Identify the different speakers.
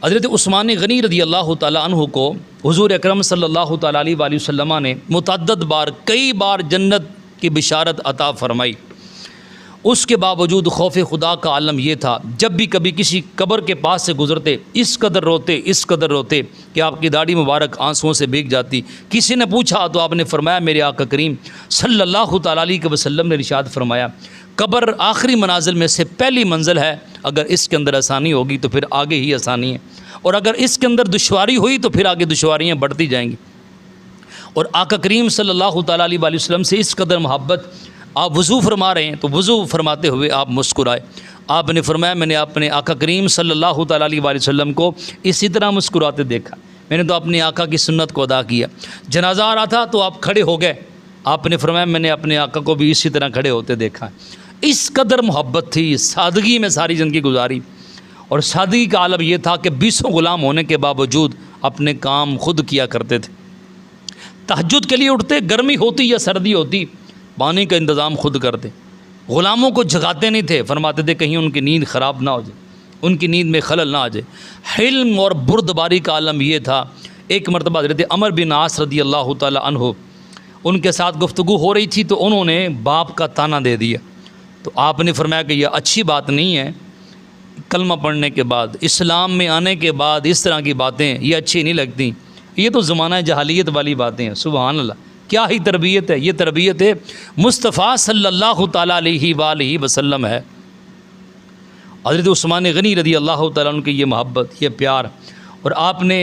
Speaker 1: حضرت عثمان غنی رضی اللہ تعالیٰ عنہ کو حضور اکرم صلی اللہ تعالیٰ علیہ وآلہ وسلم نے متعدد بار کئی بار جنت کی بشارت عطا فرمائی۔ اس کے باوجود خوف خدا کا عالم یہ تھا، جب بھی کبھی کسی قبر کے پاس سے گزرتے اس قدر روتے کہ آپ کی داڑھی مبارک آنسوؤں سے بھیگ جاتی۔ کسی نے پوچھا تو آپ نے فرمایا، میرے آقا کریم صلی اللہ تعالیٰ علیہ وسلم نے ارشاد فرمایا، قبر آخری منازل میں سے پہلی منزل ہے، اگر اس کے اندر آسانی ہوگی تو پھر آگے ہی آسانی ہے، اور اگر اس کے اندر دشواری ہوئی تو پھر آگے دشواریاں بڑھتی جائیں گی۔ اور آقا کریم صلی اللہ تعالیٰ علیہ وآلہ وسلم سے اس قدر محبت، آپ وضو فرما رہے ہیں تو وضو فرماتے ہوئے آپ مسکرائے۔ آپ نے فرمایا، میں نے اپنے آقا کریم صلی اللہ تعالیٰ علیہ وآلہ وسلم کو اسی طرح مسکراتے دیکھا، میں نے تو اپنے آقا کی سنت کو ادا کیا۔ جنازہ آ رہا تھا تو آپ کھڑے ہو گئے، آپ نے فرمایا میں نے اپنے آقا کو بھی اسی طرح کھڑے ہوتے دیکھا۔ اس قدر محبت تھی، سادگی میں ساری زندگی گزاری، اور سادگی کا عالم یہ تھا کہ 20 غلام ہونے کے باوجود اپنے کام خود کیا کرتے تھے۔ تہجد کے لیے اٹھتے، گرمی ہوتی یا سردی ہوتی، پانی کا انتظام خود کرتے، غلاموں کو جگاتے نہیں تھے، فرماتے تھے کہیں ان کی نیند خراب نہ ہو جائے، ان کی نیند میں خلل نہ آ جائے۔ حلم اور بردباری کا عالم یہ تھا۔ ایک مرتبہ حضرت عمر بن عاص رضی اللہ تعالیٰ عنہ، ان کے ساتھ گفتگو ہو رہی تھی تو انہوں نے باپ کا تانا دے دیا، تو آپ نے فرمایا کہ یہ اچھی بات نہیں ہے، کلمہ پڑھنے کے بعد، اسلام میں آنے کے بعد اس طرح کی باتیں یہ اچھی نہیں لگتی، یہ تو زمانہ جہالیت والی باتیں ہیں۔ سبحان اللہ، کیا ہی تربیت ہے، یہ تربیت ہے مصطفیٰ صلی اللہ تعالیٰ علیہ وآلہ وسلم ہے۔ حضرت عثمان غنی رضی اللہ تعالیٰ عنہ کی یہ محبت، یہ پیار، اور آپ نے